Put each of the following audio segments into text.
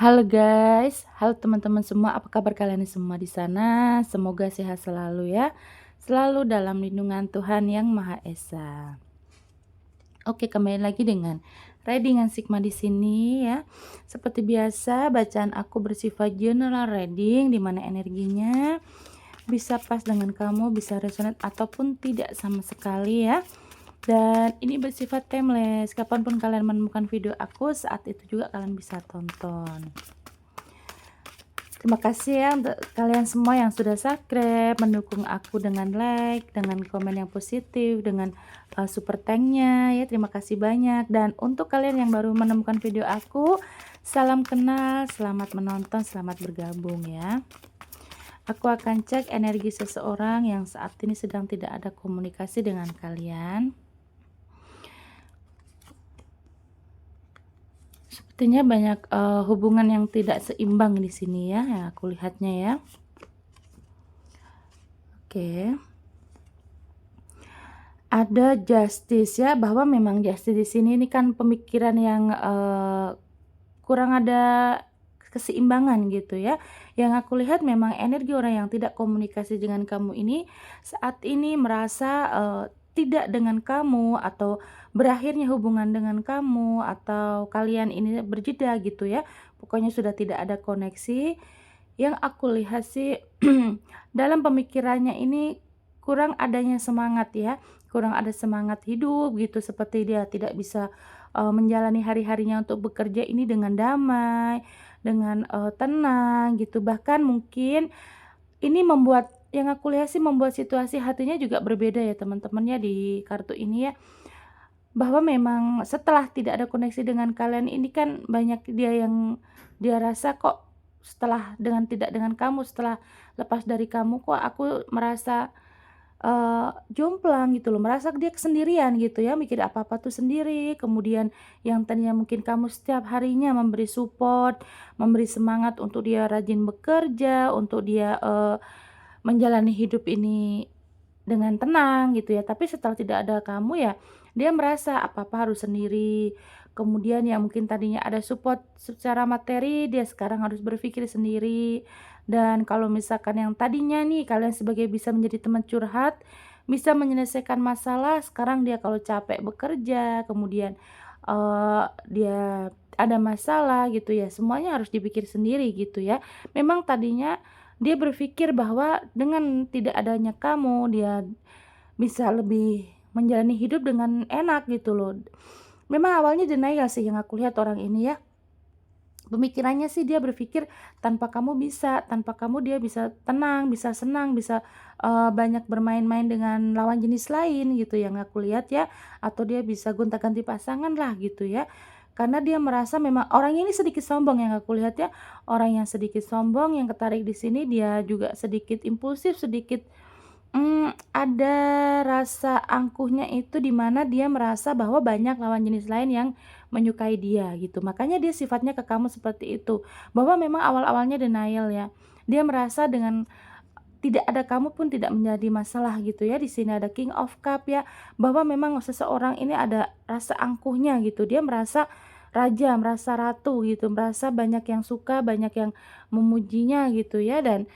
Halo guys, halo teman-teman semua, apa kabar kalian semua di sana? Semoga sehat selalu ya, selalu dalam lindungan Tuhan Yang Maha Esa. Oke, kembali lagi dengan reading Sigma di sini ya. Seperti biasa, bacaan aku bersifat general reading, di mana energinya bisa pas dengan kamu, bisa resonate ataupun tidak sama sekali ya. Dan ini bersifat timeless, kapanpun kalian menemukan video aku, saat itu juga kalian bisa tonton. Terima kasih ya untuk kalian semua yang sudah subscribe, mendukung aku dengan like, dengan komen yang positif, dengan super thanknya ya. Terima kasih banyak. Dan untuk kalian yang baru menemukan video aku, salam kenal, selamat menonton, selamat bergabung ya. Aku akan cek energi seseorang yang saat ini sedang tidak ada komunikasi dengan kalian. Sepertinya banyak hubungan yang tidak seimbang di sini ya, yang aku lihatnya ya. Oke. Ada justice ya, bahwa memang justice di sini ini kan pemikiran yang kurang ada keseimbangan gitu ya. Yang aku lihat memang energi orang yang tidak komunikasi dengan kamu ini saat ini merasa tidak dengan kamu, atau berakhirnya hubungan dengan kamu, atau kalian ini berjeda gitu ya. Pokoknya sudah tidak ada koneksi. Yang aku lihat sih dalam pemikirannya ini kurang adanya semangat ya, kurang ada semangat hidup gitu, seperti dia tidak bisa menjalani hari-harinya untuk bekerja ini dengan damai, dengan tenang gitu. Bahkan mungkin ini membuat, yang aku lihat sih membuat situasi hatinya juga berbeda ya teman-temannya di kartu ini ya. Bahwa memang setelah tidak ada koneksi dengan kalian ini kan banyak dia yang dia rasa, kok setelah dengan tidak dengan kamu, setelah lepas dari kamu, kok aku merasa jomplang gitu loh, merasa dia kesendirian gitu ya, mikir apa-apa tuh sendiri. Kemudian yang tadinya mungkin kamu setiap harinya memberi support, memberi semangat untuk dia rajin bekerja, untuk dia menjalani hidup ini dengan tenang gitu ya, tapi setelah tidak ada kamu ya, dia merasa apa-apa harus sendiri. Kemudian yang mungkin tadinya ada support secara materi, dia sekarang harus berpikir sendiri. Dan kalau misalkan yang tadinya nih kalian sebagai bisa menjadi teman curhat, bisa menyelesaikan masalah, sekarang dia kalau capek bekerja, kemudian dia ada masalah gitu ya, semuanya harus dipikir sendiri gitu ya. Memang tadinya dia berpikir bahwa dengan tidak adanya kamu, dia bisa lebih menjalani hidup dengan enak gitu loh. Memang awalnya denial sih yang aku lihat orang ini ya. Pemikirannya sih dia berpikir tanpa kamu bisa, tanpa kamu dia bisa tenang, bisa senang, bisa banyak bermain-main dengan lawan jenis lain gitu yang aku lihat ya, atau dia bisa gonta-ganti pasangan lah gitu ya. Karena dia merasa memang orang ini sedikit sombong yang aku lihat ya, orang yang sedikit sombong yang ketarik di sini, dia juga sedikit impulsif, sedikit ada rasa angkuhnya itu di mana dia merasa bahwa banyak lawan jenis lain yang menyukai dia gitu. Makanya dia sifatnya ke kamu seperti itu. Bahwa memang awal-awalnya denial ya. Dia merasa dengan tidak ada kamu pun tidak menjadi masalah gitu ya. Di sini ada King of Cup ya. Bahwa memang seseorang ini ada rasa angkuhnya gitu. Dia merasa raja, merasa ratu gitu, merasa banyak yang suka, banyak yang memujinya gitu ya. Dan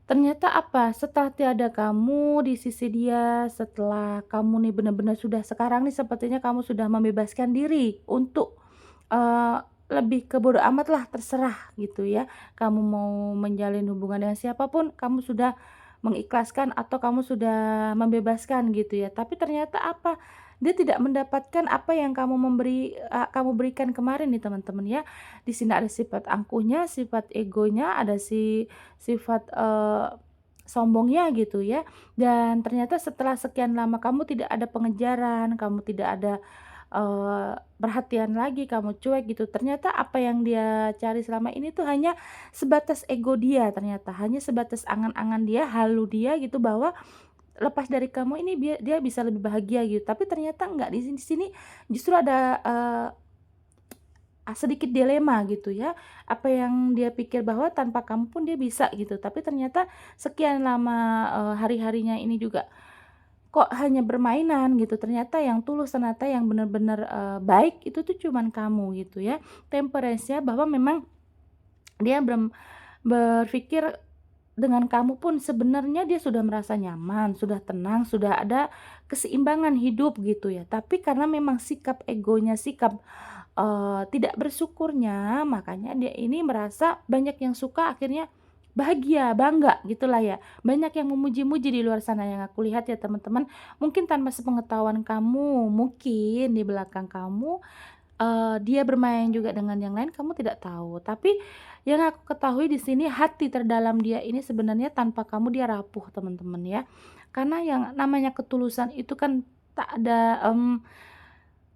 ternyata apa, setelah tiada kamu di sisi dia, setelah kamu nih benar-benar sudah sekarang nih sepertinya kamu sudah membebaskan diri untuk, lebih ke bodo amatlah, terserah gitu ya. Kamu mau menjalin hubungan dengan siapapun, kamu sudah mengikhlaskan atau kamu sudah membebaskan gitu ya. Tapi ternyata apa, dia tidak mendapatkan apa yang kamu berikan kemarin nih teman-teman ya. Di sini ada sifat angkuhnya, sifat egonya, ada sifat sombongnya gitu ya. Dan ternyata setelah sekian lama kamu tidak ada pengejaran, kamu tidak ada perhatian lagi, kamu cuek gitu. Ternyata apa yang dia cari selama ini tuh hanya sebatas ego dia, ternyata hanya sebatas angan-angan dia, halu dia gitu, bahwa lepas dari kamu ini dia bisa lebih bahagia gitu. Tapi ternyata enggak, di sini justru ada sedikit dilema gitu ya. Apa yang dia pikir bahwa tanpa kamu pun dia bisa gitu, tapi ternyata sekian lama hari-harinya ini juga kok hanya bermainan gitu. Ternyata yang tulus, ternyata yang benar-benar baik itu tuh cuman kamu gitu ya. Temperance-nya bahwa memang Dia berpikir dengan kamu pun sebenarnya dia sudah merasa nyaman, sudah tenang, sudah ada keseimbangan hidup gitu ya. Tapi karena memang sikap egonya, sikap, tidak bersyukurnya, makanya dia ini merasa banyak yang suka akhirnya bahagia, bangga gitulah ya. Banyak yang memuji-muji di luar sana yang aku lihat ya teman-teman. Mungkin tanpa sepengetahuan kamu, mungkin di belakang kamu dia bermain juga dengan yang lain kamu tidak tahu. Tapi yang aku ketahui di sini hati terdalam dia ini sebenarnya tanpa kamu dia rapuh teman-teman ya. Karena yang namanya ketulusan itu kan tak ada,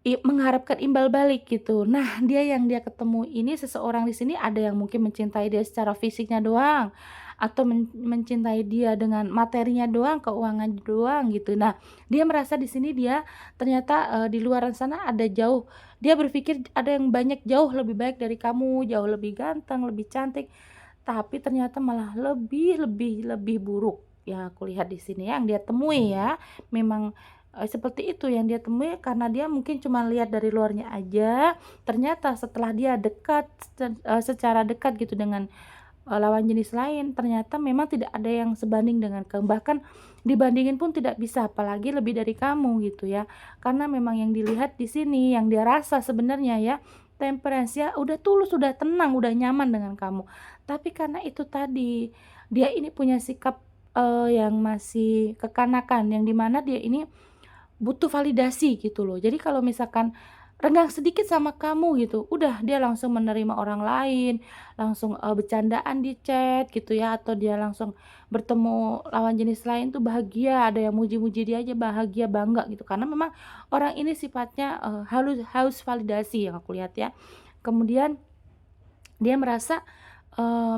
mengharapkan imbal balik gitu. Nah, dia ketemu ini seseorang di sini ada yang mungkin mencintai dia secara fisiknya doang, atau mencintai dia dengan materinya doang, keuangan doang gitu. Nah, dia merasa di sini dia ternyata, di luaran sana ada jauh dia berpikir ada yang banyak jauh lebih baik dari kamu, jauh lebih ganteng, lebih cantik, tapi ternyata malah lebih lebih lebih buruk yang aku lihat di sini ya, yang dia temui ya. Memang seperti itu yang dia temui karena dia mungkin cuma lihat dari luarnya aja, ternyata setelah dia dekat secara dekat gitu dengan, lawan jenis lain, ternyata memang tidak ada yang sebanding dengan kamu, bahkan dibandingin pun tidak bisa, apalagi lebih dari kamu gitu ya. Karena memang yang dilihat di sini, yang dia rasa sebenarnya ya, temperance-nya udah tulus, udah tenang, udah nyaman dengan kamu. Tapi karena itu tadi, dia ini punya sikap, yang masih kekanakan, yang di mana dia ini butuh validasi gitu loh. Jadi kalau misalkan renggang sedikit sama kamu gitu, udah dia langsung menerima orang lain, langsung, bercandaan di chat gitu ya, atau dia langsung bertemu lawan jenis lain tuh bahagia, ada yang muji-muji dia aja bahagia, bangga gitu. Karena memang orang ini sifatnya, haus validasi yang aku lihat ya. Kemudian dia merasa,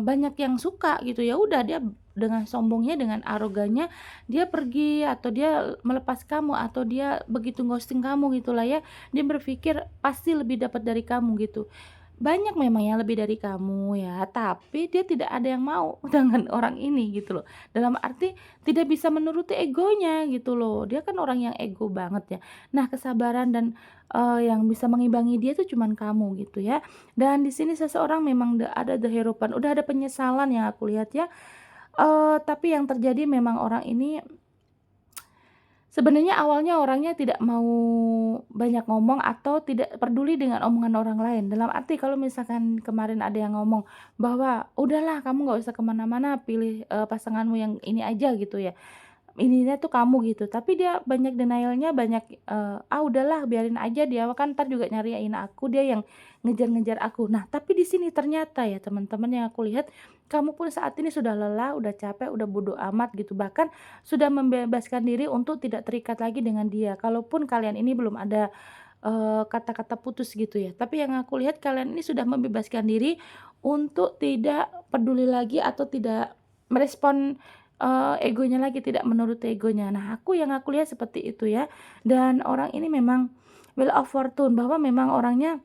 banyak yang suka gitu, ya udah dia dengan sombongnya, dengan arogannya, dia pergi atau dia melepas kamu atau dia begitu ghosting kamu gitulah ya, dia berpikir pasti lebih dapat dari kamu gitu. Banyak memang yang lebih dari kamu ya, tapi dia tidak ada yang mau dengan orang ini gitu loh. Dalam arti tidak bisa menuruti egonya gitu loh. Dia kan orang yang ego banget ya. Nah, kesabaran dan, yang bisa mengimbangi dia itu cuman kamu gitu ya. Dan di sini seseorang memang ada kehirupan, udah ada penyesalan yang aku lihat ya, tapi yang terjadi memang orang ini sebenarnya awalnya orangnya tidak mau banyak ngomong atau tidak peduli dengan omongan orang lain. Dalam arti kalau misalkan kemarin ada yang ngomong bahwa, "Udahlah kamu nggak usah kemana mana pilih, pasanganmu yang ini aja," gitu ya. Ininya tuh kamu gitu, tapi dia banyak denial-nya, banyak, "Ah, udahlah biarin aja dia kan entar juga nyariin aku, dia yang ngejar-ngejar aku." Nah, tapi di sini ternyata ya teman-teman yang aku lihat, kamu pun saat ini sudah lelah, udah capek, udah bodo amat gitu, bahkan sudah membebaskan diri untuk tidak terikat lagi dengan dia. Kalaupun kalian ini belum ada, kata-kata putus gitu ya, tapi yang aku lihat kalian ini sudah membebaskan diri untuk tidak peduli lagi atau tidak merespon egonya lagi, tidak menuruti egonya. Nah, yang aku lihat seperti itu ya, dan orang ini memang Wheel of Fortune, bahwa memang orangnya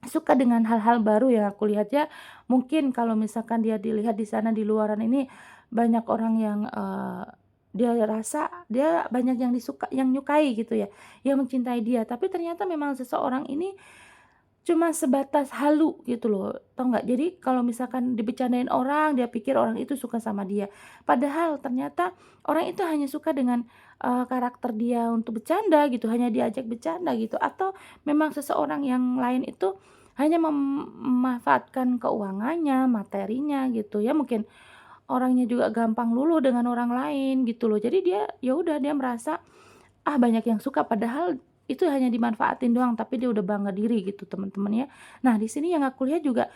suka dengan hal-hal baru yang aku lihat ya. Mungkin kalau misalkan dia dilihat di sana di luaran ini banyak orang yang, dia rasa dia banyak yang nyukai gitu ya, yang mencintai dia, tapi ternyata memang seseorang ini cuma sebatas halu gitu loh, tau nggak? Jadi kalau misalkan dibercandain orang, dia pikir orang itu suka sama dia. Padahal ternyata orang itu hanya suka dengan, karakter dia untuk bercanda gitu, hanya diajak bercanda gitu, atau memang seseorang yang lain itu hanya memanfaatkan keuangannya, materinya gitu ya, mungkin orangnya juga gampang luluh dengan orang lain gitu loh. Jadi dia ya udah dia merasa, ah, banyak yang suka padahal itu hanya dimanfaatin doang, tapi dia udah bangga diri gitu teman-teman ya. Nah, di sini yang aku lihat juga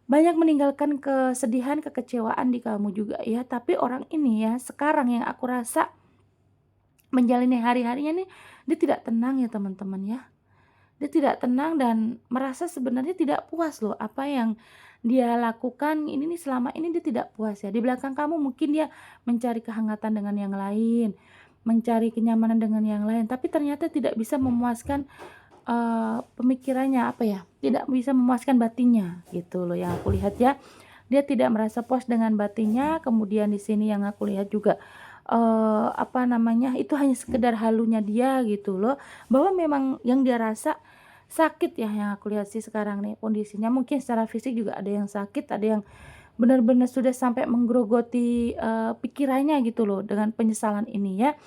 banyak meninggalkan kesedihan, kekecewaan di kamu juga ya, tapi orang ini ya sekarang yang aku rasa menjalani hari-harinya nih, dia tidak tenang ya teman-teman ya. Dia tidak tenang dan merasa sebenarnya tidak puas loh apa yang dia lakukan ini nih selama ini dia tidak puas ya. Di belakang kamu mungkin dia mencari kehangatan dengan yang lain, mencari kenyamanan dengan yang lain, tapi ternyata tidak bisa memuaskan, pemikirannya, apa ya, tidak bisa memuaskan batinnya, gitu loh yang aku lihat ya. Dia tidak merasa puas dengan batinnya, kemudian di sini yang aku lihat juga, apa namanya, itu hanya sekedar halunya dia gitu loh, bahwa memang yang dia rasa sakit ya yang aku lihat sih sekarang nih kondisinya. Mungkin secara fisik juga ada yang sakit, ada yang benar-benar sudah sampai menggerogoti, pikirannya gitu loh dengan penyesalan ini ya.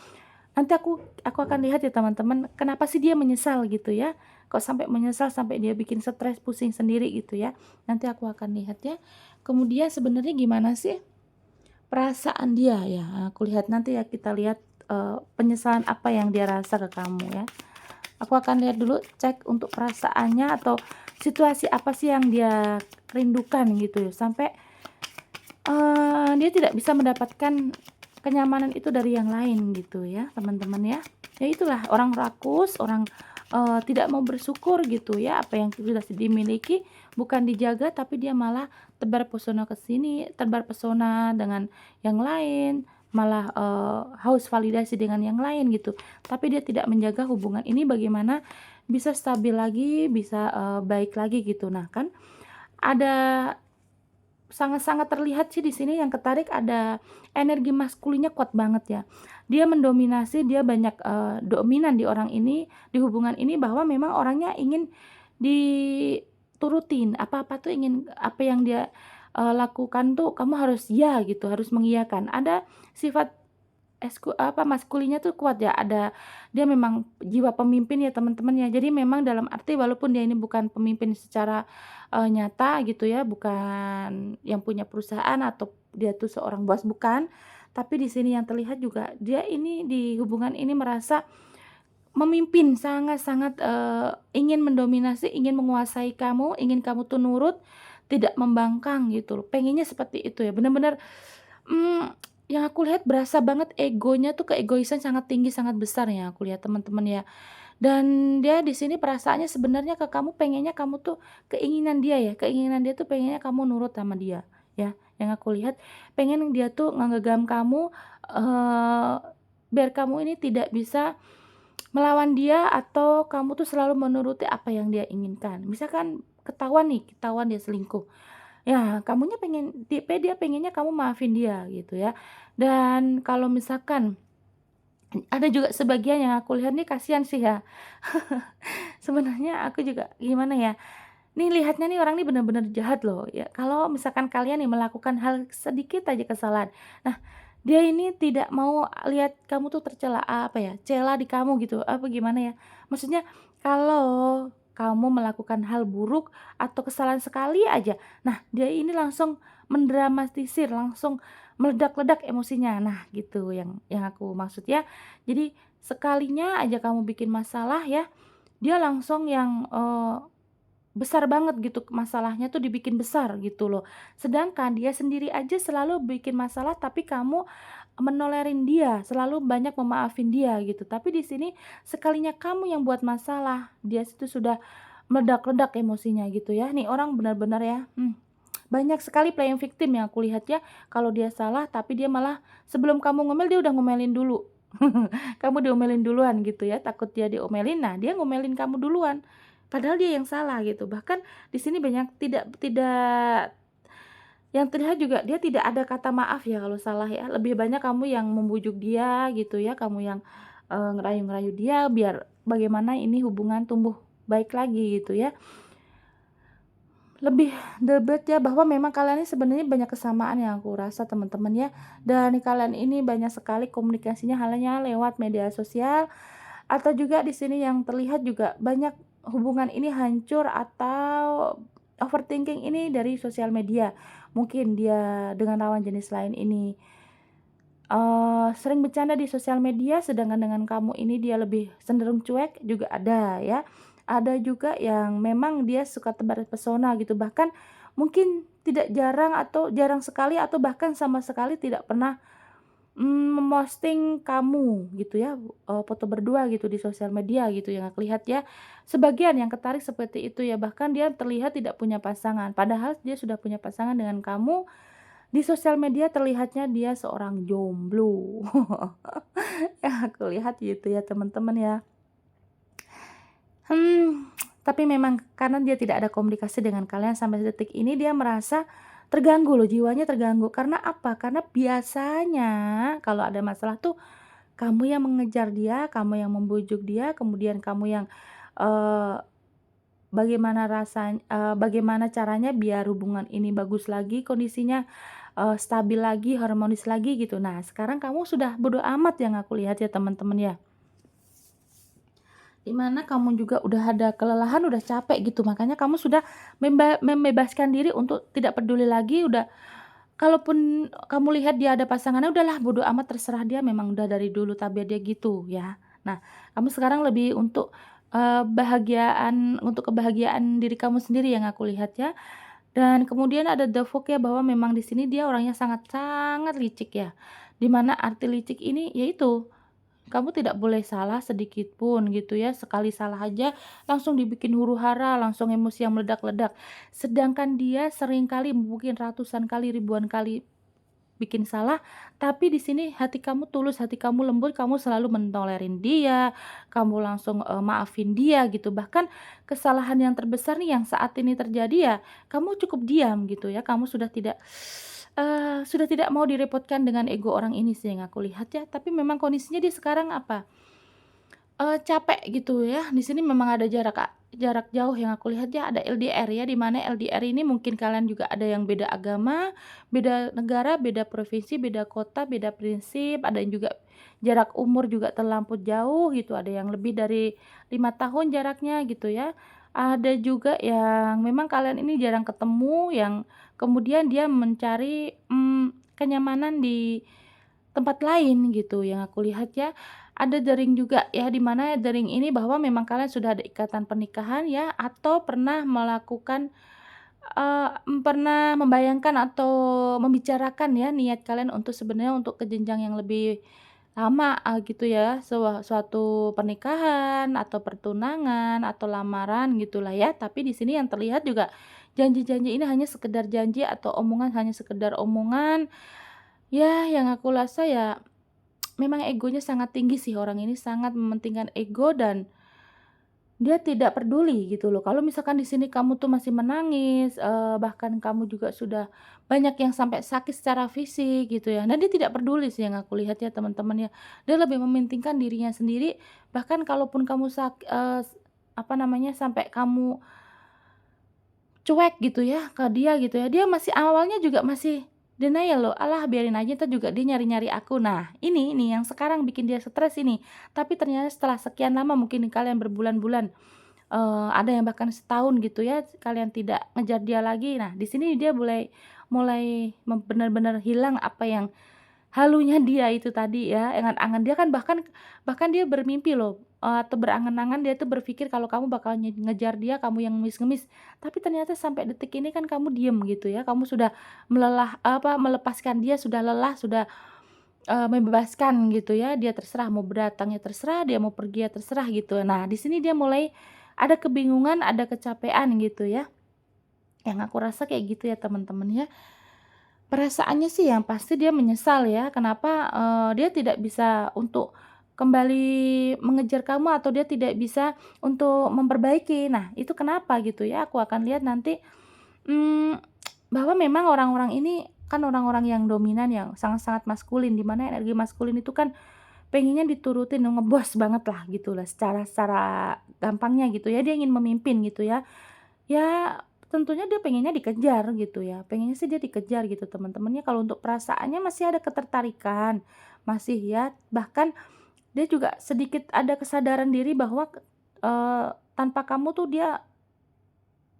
Nanti aku akan lihat ya teman-teman, kenapa sih dia menyesal gitu ya, kok sampai menyesal sampai dia bikin stres, pusing sendiri gitu ya. Nanti aku akan lihat ya. Kemudian sebenarnya gimana sih perasaan dia ya, aku lihat nanti ya, kita lihat, penyesalan apa yang dia rasa ke kamu ya. Aku akan lihat dulu, cek untuk perasaannya atau situasi apa sih yang dia rindukan gitu sampai, dia tidak bisa mendapatkan kenyamanan itu dari yang lain gitu ya, teman-teman ya. Ya itulah orang rakus, orang, tidak mau bersyukur gitu ya, apa yang sudah dimiliki bukan dijaga tapi dia malah tebar pesona ke sini, tebar pesona dengan yang lain, malah, haus validasi dengan yang lain gitu. Tapi dia tidak menjaga hubungan ini bagaimana bisa stabil lagi, bisa, baik lagi gitu. Nah kan ada sangat-sangat terlihat sih di sini yang ketarik ada energi maskulinnya kuat banget ya. Dia mendominasi, dia banyak, dominan di orang ini, di hubungan ini bahwa memang orangnya ingin diturutin, apa-apa tuh ingin apa yang dia, lakukan tuh kamu harus ya gitu, harus mengiyakan. Ada sifat maskulinnya tuh kuat ya, ada dia memang jiwa pemimpin ya teman-teman ya. Jadi memang dalam arti walaupun dia ini bukan pemimpin secara, nyata gitu ya, bukan yang punya perusahaan atau dia tuh seorang bos, bukan. Tapi di sini yang terlihat juga dia ini di hubungan ini merasa memimpin, sangat-sangat, ingin mendominasi, ingin menguasai kamu, ingin kamu tuh nurut, tidak membangkang gitu loh. Pengennya seperti itu ya, benar-benar Mmm, yang aku lihat berasa banget egonya tuh keegoisan sangat tinggi, sangat besar ya aku lihat teman-teman ya. Dan dia di sini perasaannya sebenarnya ke kamu pengennya kamu tuh keinginan dia ya, keinginan dia tuh pengennya kamu nurut sama dia, ya. Yang aku lihat pengen dia tuh ngegenggam kamu, eee, biar kamu ini tidak bisa melawan dia atau kamu tuh selalu menuruti apa yang dia inginkan. Misalkan ketahuan nih, ketahuan dia selingkuh. Ya, kamunya pengen dia pengennya kamu maafin dia gitu ya. Dan kalau misalkan ada juga sebagian yang aku lihat nih kasihan sih ya. Sebenarnya aku juga gimana ya, nih lihatnya nih orang nih benar-benar jahat loh ya. Kalau misalkan kalian nih melakukan hal sedikit aja kesalahan. Nah, dia ini tidak mau lihat kamu tuh tercela, apa ya, cela di kamu gitu, apa gimana ya. Maksudnya kalau kamu melakukan hal buruk atau kesalahan sekali aja, nah dia ini langsung mendramatisir, langsung meledak-ledak emosinya. Nah, gitu yang aku maksud ya. Jadi sekalinya aja kamu bikin masalah ya, dia langsung yang, besar banget gitu masalahnya tuh dibikin besar gitu loh. Sedangkan dia sendiri aja selalu bikin masalah tapi kamu menolerin dia, selalu banyak memaafin dia gitu. Tapi di sini sekalinya kamu yang buat masalah, dia itu sudah meledak-ledak emosinya gitu ya. Nih orang benar-benar ya, banyak sekali playing victim yang aku lihat ya, kalau dia salah tapi dia malah sebelum kamu ngomel dia udah ngomelin dulu. Kamu diomelin duluan gitu ya, takut dia diomelin, nah dia ngomelin kamu duluan. Padahal dia yang salah gitu. Bahkan di sini banyak tidak tidak yang terlihat juga dia tidak ada kata maaf ya kalau salah ya. Lebih banyak kamu yang membujuk dia gitu ya, kamu yang, ngerayu-ngerayu dia biar bagaimana ini hubungan tumbuh baik lagi gitu ya. Lebih debat ya bahwa memang kalian ini sebenarnya banyak kesamaan yang aku rasa teman-teman ya. Dan kalian ini banyak sekali komunikasinya halnya lewat media sosial atau juga di sini yang terlihat juga banyak hubungan ini hancur atau overthinking ini dari sosial media. Mungkin dia dengan lawan jenis lain ini, sering bercanda di sosial media sedangkan dengan kamu ini dia lebih cenderung cuek juga ada ya. Ada juga yang memang dia suka tebar pesona gitu, bahkan mungkin tidak jarang atau jarang sekali atau bahkan sama sekali tidak pernah memosting kamu gitu ya, foto berdua gitu di sosial media gitu yang aku lihat ya. Sebagian yang ketarik seperti itu ya, bahkan dia terlihat tidak punya pasangan, padahal dia sudah punya pasangan dengan kamu, di sosial media terlihatnya dia seorang jomblo. Yang aku lihat gitu ya teman-teman ya. Tapi memang karena dia tidak ada komunikasi dengan kalian sampai detik ini, dia merasa terganggu loh, jiwanya terganggu. Karena apa? Karena biasanya kalau ada masalah tuh kamu yang mengejar dia, kamu yang membujuk dia, kemudian kamu yang, eee, bagaimana caranya biar hubungan ini bagus lagi kondisinya, stabil lagi, harmonis lagi gitu. Nah, sekarang kamu sudah bodo amat yang aku lihat ya teman-teman ya. Di mana kamu juga udah ada kelelahan, udah capek gitu, makanya kamu sudah membebaskan diri untuk tidak peduli lagi, udah kalaupun kamu lihat dia ada pasangannya, udahlah bodo amat terserah dia, memang udah dari dulu tabiat dia gitu ya. Nah, kamu sekarang lebih untuk, untuk kebahagiaan diri kamu sendiri yang aku lihat ya. Dan kemudian ada the fog ya, bahwa memang di sini dia orangnya sangat sangat licik ya. Di mana arti licik ini yaitu kamu tidak boleh salah sedikit pun gitu ya, sekali salah aja langsung dibikin huru-hara, langsung emosi yang meledak-ledak. Sedangkan dia seringkali mungkin ratusan kali, ribuan kali bikin salah, tapi di sini hati kamu tulus, hati kamu lembut, kamu selalu mentolerin dia, kamu langsung, maafin dia gitu. Bahkan kesalahan yang terbesar nih yang saat ini terjadi ya, kamu cukup diam gitu ya, kamu sudah tidak mau direpotkan dengan ego orang ini sih yang aku lihat ya. Tapi memang kondisinya dia sekarang apa, capek gitu ya, di sini memang ada jarak jauh yang aku lihat ya, ada LDR ya, di mana LDR ini mungkin kalian juga ada yang beda agama, beda negara, beda provinsi, beda kota, beda prinsip, ada yang juga jarak umur juga terlampau jauh gitu, ada yang lebih dari 5 tahun jaraknya gitu ya. Ada juga yang memang kalian ini jarang ketemu, yang kemudian dia mencari, kenyamanan di tempat lain gitu yang aku lihat ya. Ada dering juga ya, di mana dering ini bahwa memang kalian sudah ada ikatan pernikahan ya, atau pernah membayangkan atau membicarakan ya niat kalian untuk sebenarnya untuk ke jenjang yang lebih lama, gitu ya, suatu pernikahan atau pertunangan atau lamaran gitulah ya. Tapi di sini yang terlihat juga janji-janji ini hanya sekedar janji atau omongan hanya sekedar omongan. Ya, yang aku rasa ya memang egonya sangat tinggi sih, orang ini sangat mementingkan ego dan dia tidak peduli gitu loh. Kalau misalkan di sini kamu tuh masih menangis, bahkan kamu juga sudah banyak yang sampai sakit secara fisik gitu ya. Nah, dia tidak peduli sih yang aku lihat ya teman-teman ya. Dia lebih mementingkan dirinya sendiri, bahkan kalaupun kamu apa namanya, sampai kamu cuek gitu ya ke dia gitu ya, dia masih awalnya juga masih denial loh, "Alah biarin aja entar juga dia nyari-nyari aku." Nah ini nih yang sekarang bikin dia stres ini, tapi ternyata setelah sekian lama mungkin kalian berbulan-bulan, ada yang bahkan setahun gitu ya, kalian tidak ngejar dia lagi. Nah di sini dia mulai mulai benar-benar hilang apa yang halunya dia itu tadi ya, angan-angan dia kan bahkan bahkan dia bermimpi loh, atau berangan-angan dia tuh berpikir kalau kamu bakal ngejar dia, kamu yang ngemis-ngemis. Tapi ternyata sampai detik ini kan kamu diem gitu ya, kamu sudah melepaskan dia, sudah lelah, sudah, membebaskan gitu ya, dia terserah mau datang ya terserah, dia mau pergi ya terserah gitu. Nah di sini dia mulai ada kebingungan, ada kecapean gitu ya, yang aku rasa kayak gitu ya teman-teman ya. Perasaannya sih yang pasti dia menyesal ya, kenapa, dia tidak bisa untuk kembali mengejar kamu atau dia tidak bisa untuk memperbaiki. Nah, itu kenapa gitu ya, aku akan lihat nanti, mmm, bahwa memang orang-orang ini kan orang-orang yang dominan yang sangat-sangat maskulin, di mana energi maskulin itu kan pengennya diturutin, ngebos banget lah gitulah secara secara gampangnya gitu ya, dia ingin memimpin gitu ya. Ya, tentunya dia pengennya dikejar gitu ya, pengennya sih dia dikejar gitu teman-temannya. Kalau untuk perasaannya masih ada ketertarikan, masih ya, bahkan dia juga sedikit ada kesadaran diri bahwa, tanpa kamu tuh dia,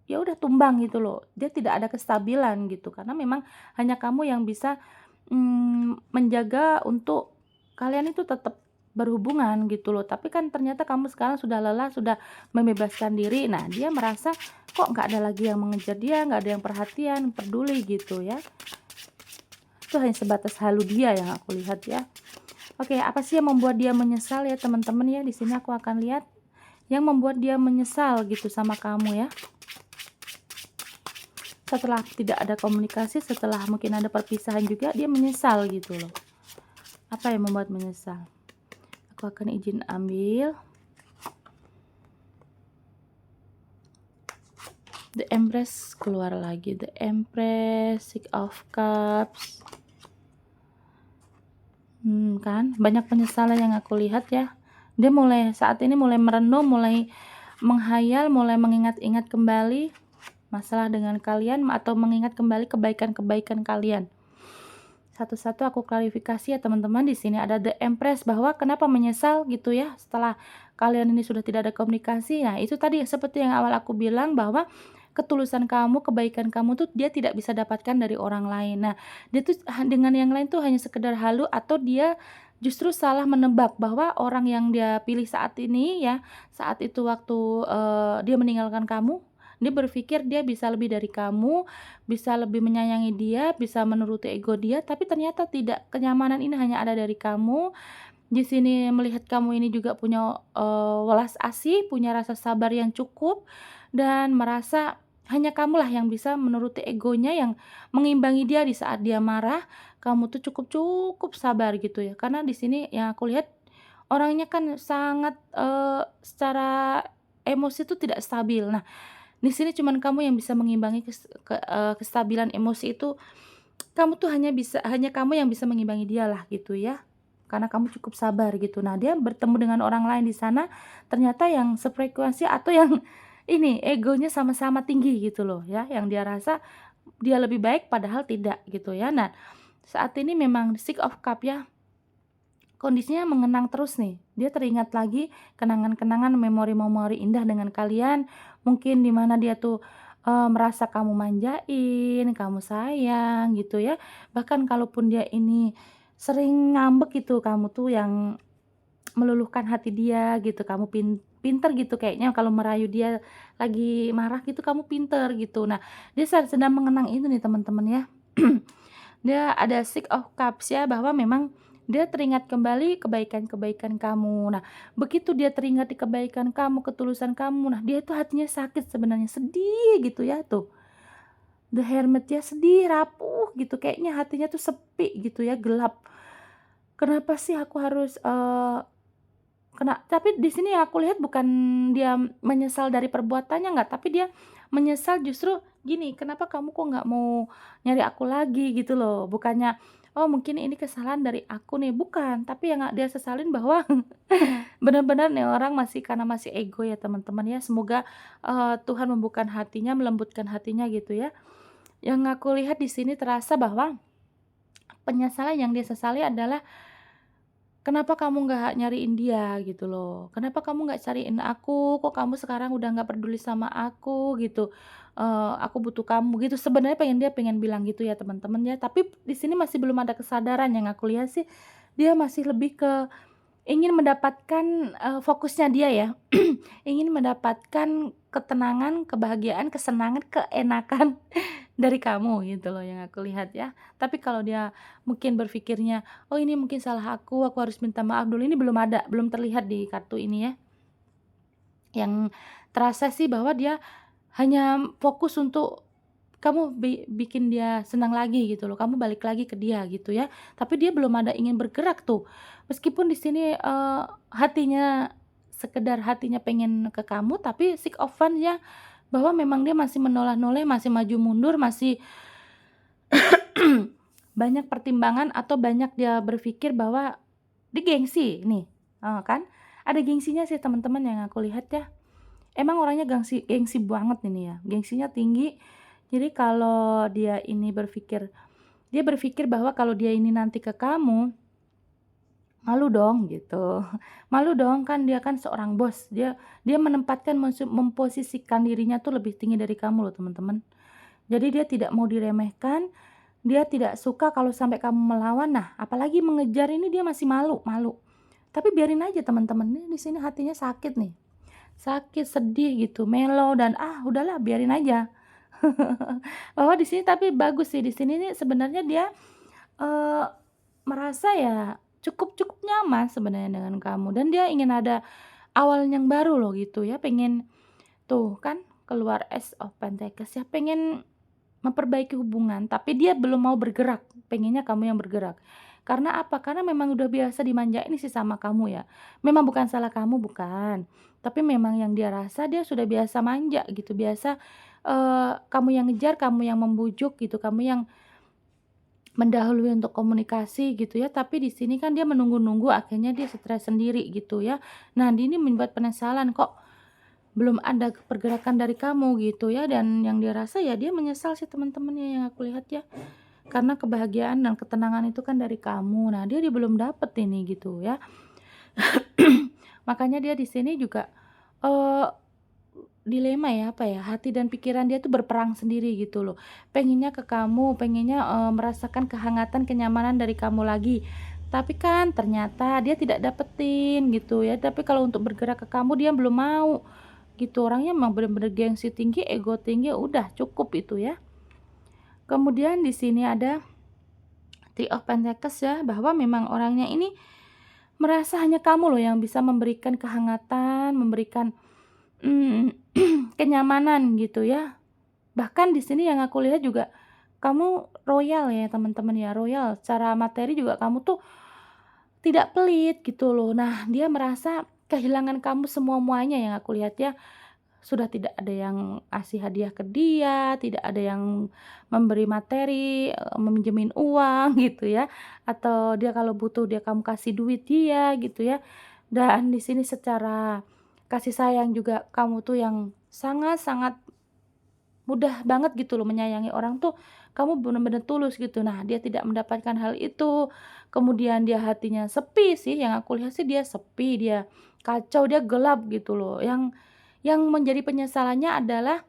ya udah tumbang gitu loh, dia tidak ada kestabilan gitu, karena memang hanya kamu yang bisa, menjaga untuk kalian itu tetap berhubungan gitu loh. Tapi kan ternyata kamu sekarang sudah lelah, sudah membebaskan diri. Nah, dia merasa kok nggak ada lagi yang mengejar dia, nggak ada yang perhatian, peduli gitu ya. Itu hanya sebatas halu dia yang aku lihat ya. Oke, apa sih yang membuat dia menyesal ya teman-teman ya? Di sini aku akan lihat yang membuat dia menyesal gitu sama kamu ya. Setelah tidak ada komunikasi, setelah mungkin ada perpisahan juga, dia menyesal gitu loh. Apa yang membuat menyesal? Aku akan izin ambil. The Empress keluar lagi, The Empress, Six of Cups. Kan banyak penyesalan yang aku lihat ya. Dia mulai saat ini mulai merenung, mulai menghayal, mulai mengingat-ingat kembali masalah dengan kalian atau mengingat kembali kebaikan-kebaikan kalian. Satu-satu aku klarifikasi ya teman-teman. Di sini ada The Empress, bahwa kenapa menyesal gitu ya setelah kalian ini sudah tidak ada komunikasi. Nah, itu tadi seperti yang awal aku bilang, bahwa ketulusan kamu, kebaikan kamu tuh dia tidak bisa dapatkan dari orang lain. Nah, dia tuh dengan yang lain tuh hanya sekedar halu, atau dia justru salah menebak bahwa orang yang dia pilih saat ini ya, saat itu waktu dia meninggalkan kamu, dia berpikir dia bisa lebih dari kamu, bisa lebih menyayangi dia, bisa menuruti ego dia, tapi ternyata tidak. Kenyamanan ini hanya ada dari kamu. Di sini melihat kamu ini juga punya welas asih, punya rasa sabar yang cukup, dan merasa hanya kamulah yang bisa menuruti egonya, yang mengimbangi dia di saat dia marah. Kamu tuh cukup sabar gitu ya. Karena di sini yang aku lihat orangnya kan sangat secara emosi itu tidak stabil. Nah, di sini cuman kamu yang bisa mengimbangi kestabilan emosi itu. Kamu tuh hanya kamu yang bisa mengimbangi dia lah gitu ya, karena kamu cukup sabar gitu. Nah, dia bertemu dengan orang lain di sana, ternyata yang sefrekuensi atau yang ini egonya sama-sama tinggi gitu loh ya, yang dia rasa dia lebih baik padahal tidak gitu ya. Nah, saat ini memang Six of Cup ya, kondisinya mengenang terus nih. Dia teringat lagi kenangan-kenangan, memori-memori indah dengan kalian. Mungkin di mana dia tuh merasa kamu manjain, kamu sayang gitu ya. Bahkan kalaupun dia ini sering ngambek gitu, kamu tuh yang meluluhkan hati dia gitu. Kamu pinter gitu kayaknya kalau merayu dia lagi marah gitu, kamu pinter gitu. Nah, dia sedang mengenang itu nih teman-teman ya. Dia ada Six of Cups ya, bahwa memang dia teringat kembali kebaikan-kebaikan kamu. Nah, begitu dia teringat di kebaikan kamu, ketulusan kamu, nah dia itu hatinya sakit sebenarnya, sedih gitu ya tuh. The Hermit ya, sedih, rapuh gitu, kayaknya hatinya tuh sepi gitu ya, gelap. Kenapa sih aku harus tapi di sini yang aku lihat bukan dia menyesal dari perbuatannya, nggak, tapi dia menyesal justru gini, "Kenapa kamu kok nggak mau nyari aku lagi?" Gitu loh. Bukannya, "Oh mungkin ini kesalahan dari aku nih," bukan, tapi yang dia sesalin bahwa benar-benar nih orang masih, karena masih ego ya teman-teman ya. Semoga Tuhan membukakan hatinya, melembutkan hatinya gitu ya. Yang aku lihat di sini terasa bahwa penyesalan yang dia sesali adalah, "Kenapa kamu nggak nyariin dia?" Gitu loh. "Kenapa kamu nggak cariin aku? Kok kamu sekarang udah nggak peduli sama aku?" Gitu. "Aku butuh kamu." Gitu. Sebenarnya dia pengen bilang gitu ya teman-teman ya, tapi di sini masih belum ada kesadaran. Yang aku lihat sih, dia masih lebih ke ingin mendapatkan fokusnya dia ya, ingin mendapatkan ketenangan, kebahagiaan, kesenangan, keenakan dari kamu gitu loh yang aku lihat ya. Tapi kalau dia mungkin berpikirnya, "Oh ini mungkin salah aku harus minta maaf dulu." Ini belum terlihat di kartu ini ya. Yang terasa sih bahwa dia hanya fokus untuk kamu bikin dia senang lagi gitu loh, kamu balik lagi ke dia gitu ya. Tapi dia belum ada ingin bergerak tuh. Meskipun di sini hatinya sekedar hatinya pengen ke kamu, tapi Six of Wands ya, bahwa memang dia masih menoleh-noleh, masih maju mundur, masih banyak pertimbangan, atau banyak dia berpikir bahwa dia gengsi nih, kan. Ada gengsinya sih teman-teman yang aku lihat ya. Emang orangnya gengsi gengsi banget ini ya, gengsinya tinggi. Jadi kalau dia berpikir bahwa kalau dia ini nanti ke kamu, malu dong gitu. Malu dong, kan dia kan seorang bos. Dia menempatkan memposisikan dirinya tuh lebih tinggi dari kamu loh teman-teman. Jadi dia tidak mau diremehkan, dia tidak suka kalau sampai kamu melawan. Nah, apalagi mengejar, ini dia masih malu. Tapi biarin aja teman-teman, ini di sini hatinya sakit nih. Sakit, sedih gitu, melo, dan udahlah biarin aja. Bahwa di sini tapi bagus sih, di sini nih sebenarnya dia eee, merasa ya cukup nyaman sebenarnya dengan kamu, dan dia ingin ada awal yang baru loh gitu ya, pengen tuh kan keluar Ace of Pentacles ya, pengen memperbaiki hubungan, tapi dia belum mau bergerak, pengennya kamu yang bergerak. Karena apa? Karena memang udah biasa dimanjain sih sama kamu ya. Memang bukan salah kamu, bukan. Tapi memang yang dia rasa, dia sudah biasa manja gitu, biasa kamu yang ngejar, kamu yang membujuk gitu, kamu yang mendahului untuk komunikasi gitu ya. Tapi di sini kan dia menunggu-nunggu, akhirnya dia stres sendiri gitu ya. Nah, ini membuat penyesalan, kok belum ada pergerakan dari kamu gitu ya, dan yang dia rasa ya dia menyesal sih teman-temannya yang aku lihat ya. Karena kebahagiaan dan ketenangan itu kan dari kamu. Nah, dia belum dapet ini gitu ya. Makanya dia di sini juga, eee, dilema ya, apa ya, hati dan pikiran dia tuh berperang sendiri gitu loh. Pengennya ke kamu, pengennya, merasakan kehangatan, kenyamanan dari kamu lagi. Tapi kan ternyata dia tidak dapetin gitu ya, tapi kalau untuk bergerak ke kamu dia belum mau, gitu. Orangnya memang bener-bener gengsi tinggi, ego tinggi, udah cukup itu ya. Kemudian di sini ada Three of Pentacles ya, bahwa memang orangnya ini merasa hanya kamu loh yang bisa memberikan kehangatan, memberikan, mmm, kenyamanan gitu ya. Bahkan di sini yang aku lihat juga kamu royal ya teman-teman ya, royal. Secara materi juga kamu tuh tidak pelit gitu loh. Nah, dia merasa kehilangan kamu semua-muanya yang aku lihat ya. Sudah tidak ada yang kasih hadiah ke dia, tidak ada yang memberi materi, meminjemin uang gitu ya, atau dia kalau butuh kamu kasih duit dia gitu ya. Dan di sini secara kasih sayang juga kamu tuh yang sangat-sangat mudah banget gitu loh menyayangi orang tuh, kamu bener-bener tulus gitu. Nah, dia tidak mendapatkan hal itu, kemudian dia hatinya sepi sih, yang aku lihat sih dia sepi, dia kacau, dia gelap gitu loh. Yang menjadi penyesalannya adalah,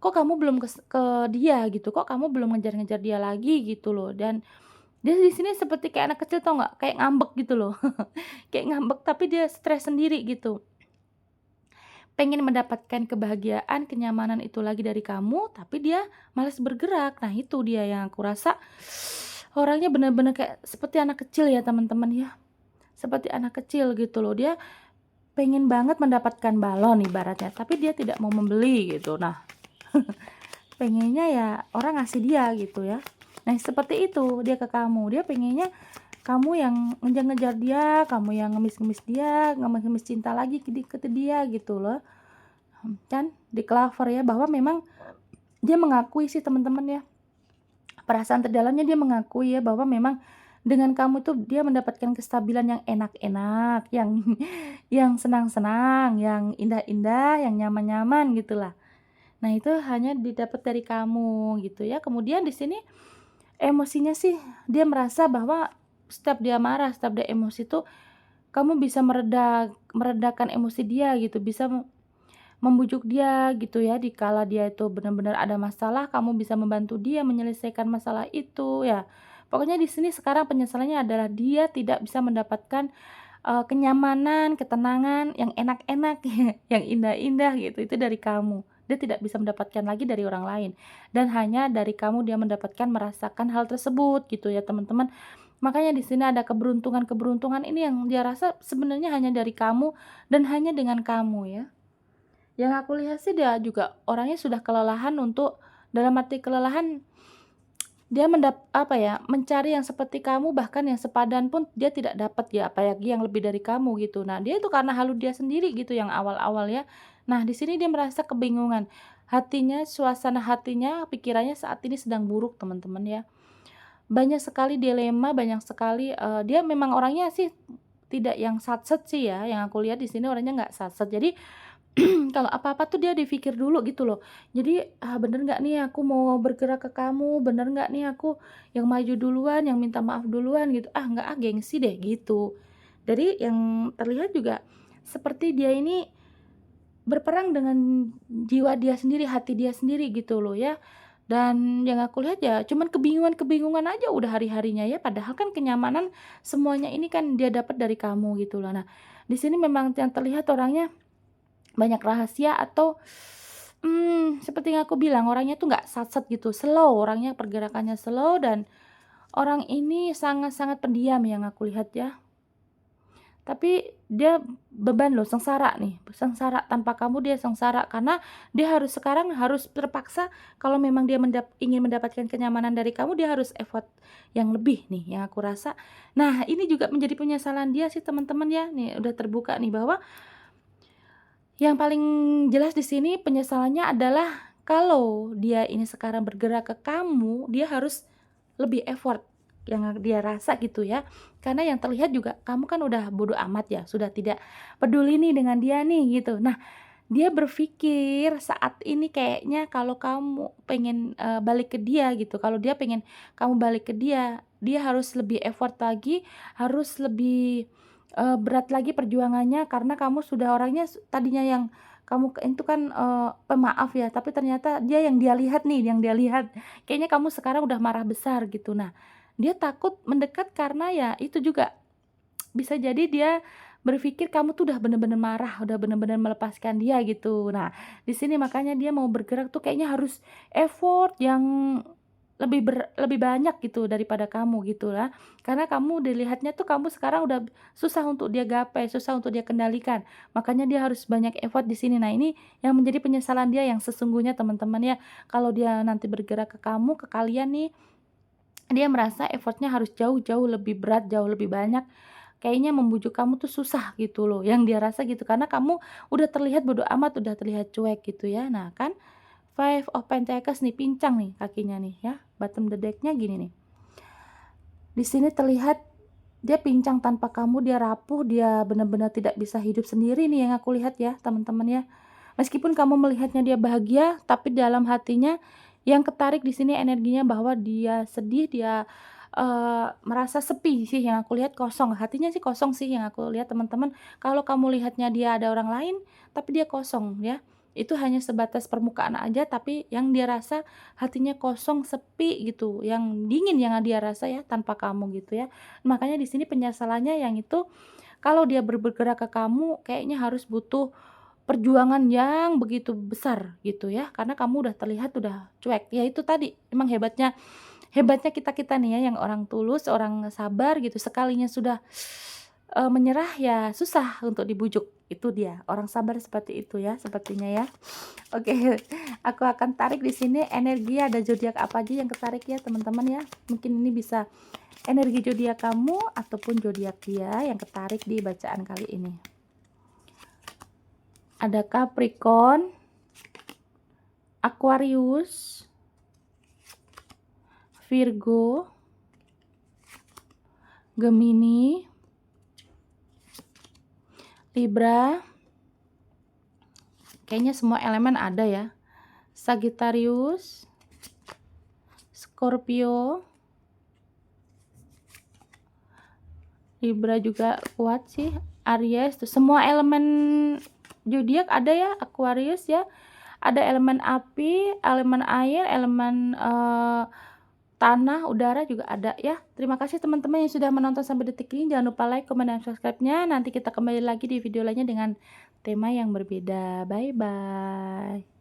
kok kamu belum ke dia gitu, kok kamu belum ngejar-ngejar dia lagi gitu loh. Dan dia di sini seperti kayak anak kecil tau nggak, kayak ngambek gitu loh. Kayak ngambek tapi dia stres sendiri gitu. Pengen mendapatkan kebahagiaan, kenyamanan itu lagi dari kamu, tapi dia malas bergerak. Nah, itu dia yang aku rasa orangnya bener-bener kayak seperti anak kecil ya, teman-teman ya. Seperti anak kecil gitu loh. Dia pengen banget mendapatkan balon ibaratnya, tapi dia tidak mau membeli gitu. Nah, pengennya ya orang ngasih dia gitu ya. Nah, seperti itu dia ke kamu. Dia pengennya kamu yang ngejar-ngejar dia, kamu yang ngemis-ngemis dia, ngemis-ngemis cinta lagi ke dia gitu loh. Kan di Clover ya, bahwa memang dia mengakui sih teman-teman ya, perasaan terdalamnya dia mengakui ya bahwa memang dengan kamu tuh dia mendapatkan kestabilan yang enak-enak, yang yang senang-senang, yang indah-indah, yang nyaman-nyaman gitulah. Nah, itu hanya didapat dari kamu gitu ya. Kemudian di sini emosinya sih dia merasa bahwa setiap dia marah, setiap dia emosi tuh kamu bisa meredakan emosi dia gitu, bisa membujuk dia gitu ya, dikala dia itu benar-benar ada masalah, kamu bisa membantu dia menyelesaikan masalah itu ya. Pokoknya di sini sekarang penyesalannya adalah dia tidak bisa mendapatkan, kenyamanan, ketenangan yang enak-enak, yang indah-indah gitu, itu dari kamu. Dia tidak bisa mendapatkan lagi dari orang lain, dan hanya dari kamu dia mendapatkan merasakan hal tersebut gitu ya, teman-teman. Makanya di sini ada keberuntungan-keberuntungan ini yang dia rasa sebenarnya hanya dari kamu dan hanya dengan kamu ya. Yang aku lihat sih dia juga orangnya sudah kelelahan untuk, dalam arti kelelahan, dia apa ya, mencari yang seperti kamu, bahkan yang sepadan pun dia tidak dapat ya, apalagi yang lebih dari kamu gitu. Nah, dia itu karena halu dia sendiri gitu yang awal-awal ya. Nah, di sini dia merasa kebingungan. Hatinya, suasana hatinya, pikirannya saat ini sedang buruk, teman-teman ya. Banyak sekali dilema, banyak sekali, dia memang orangnya sih tidak yang satset sih ya, yang aku lihat di sini orangnya nggak satset. Jadi kalau apa-apa tuh dia dipikir dulu gitu loh. Jadi, bener nggak nih aku mau bergerak ke kamu, bener nggak nih aku yang maju duluan, yang minta maaf duluan gitu, nggak gengsi deh gitu. Jadi yang terlihat juga seperti dia ini berperang dengan jiwa dia sendiri, hati dia sendiri gitu loh ya. Dan yang aku lihat ya cuman kebingungan-kebingungan aja udah hari-harinya ya, padahal kan kenyamanan semuanya ini kan dia dapat dari kamu gitu loh. Nah, di sini memang yang terlihat orangnya banyak rahasia atau, seperti yang aku bilang orangnya tuh nggak satset gitu, slow orangnya, pergerakannya slow, dan orang ini sangat-sangat pendiam yang aku lihat ya. Tapi dia beban loh, sengsara nih, sengsara tanpa kamu dia sengsara karena dia sekarang harus terpaksa kalau memang dia ingin mendapatkan kenyamanan dari kamu, dia harus effort yang lebih nih yang aku rasa. Nah, ini juga menjadi penyesalan dia sih teman-teman ya, nih udah terbuka nih bahwa yang paling jelas di sini penyesalannya adalah kalau dia ini sekarang bergerak ke kamu, dia harus lebih effort yang dia rasa gitu ya. Karena yang terlihat juga kamu kan udah bodo amat ya, sudah tidak peduli nih dengan dia nih gitu. Nah, dia berpikir saat ini kayaknya kalau kamu pengen, balik ke dia gitu, kalau dia pengen kamu balik ke dia, dia harus lebih effort lagi, harus lebih, berat lagi perjuangannya karena kamu sudah orangnya tadinya yang kamu itu kan, pemaaf ya, tapi ternyata dia lihat nih, yang dia lihat, kayaknya kamu sekarang udah marah besar gitu. Nah, dia takut mendekat karena ya itu juga, bisa jadi dia berpikir kamu tuh udah bener-bener marah, udah bener-bener melepaskan dia gitu. Nah, di sini makanya dia mau bergerak tuh kayaknya harus effort yang lebih banyak gitu daripada kamu gitulah. Karena kamu dilihatnya tuh kamu sekarang udah susah untuk dia gapai, susah untuk dia kendalikan. Makanya dia harus banyak effort di sini. Nah, ini yang menjadi penyesalan dia yang sesungguhnya teman-teman ya. Kalau dia nanti bergerak ke kamu, ke kalian nih, dia merasa effortnya harus jauh-jauh lebih berat, jauh lebih banyak. Kayaknya membujuk kamu tuh susah gitu loh, yang dia rasa gitu. Karena kamu udah terlihat bodo amat, udah terlihat cuek gitu ya. Nah kan, Five of Pentacles nih, pincang nih kakinya nih ya. Bottom the deck-nya gini nih. Di sini terlihat dia pincang tanpa kamu, dia rapuh, dia benar-benar tidak bisa hidup sendiri nih yang aku lihat ya, teman-teman ya. Meskipun kamu melihatnya dia bahagia, tapi dalam hatinya yang ketarik di sini energinya bahwa dia sedih, dia merasa sepi sih yang aku lihat, kosong. Hatinya sih kosong sih yang aku lihat, teman-teman. Kalau kamu lihatnya dia ada orang lain, tapi dia kosong ya. Itu hanya sebatas permukaan aja, tapi yang dia rasa hatinya kosong, sepi gitu, yang dingin yang dia rasa ya tanpa kamu gitu ya. Makanya di sini penyesalannya yang itu kalau dia bergerak ke kamu kayaknya harus butuh perjuangan yang begitu besar gitu ya, karena kamu udah terlihat udah cuek. Ya itu tadi, emang hebatnya hebatnya kita-kita nih ya yang orang tulus, orang sabar gitu, sekalinya sudah, menyerah ya susah untuk dibujuk, itu dia, orang sabar seperti itu ya sepertinya ya. Oke, aku akan tarik di sini energi ada zodiak apa aja yang ketarik ya teman-teman ya. Mungkin ini bisa energi zodiak kamu ataupun zodiak dia yang ketarik di bacaan kali ini. Ada Capricorn, Aquarius, Virgo, Gemini, Libra, kayaknya semua elemen ada ya. Sagittarius, Scorpio, Libra juga kuat sih, Aries tuh semua elemen zodiak ada ya, Aquarius ya. Ada elemen api, elemen air, elemen tanah, udara juga ada ya. Terima kasih teman-teman yang sudah menonton sampai detik ini. Jangan lupa like, comment, dan subscribe-nya. Nanti kita kembali lagi di video lainnya dengan tema yang berbeda. Bye-bye.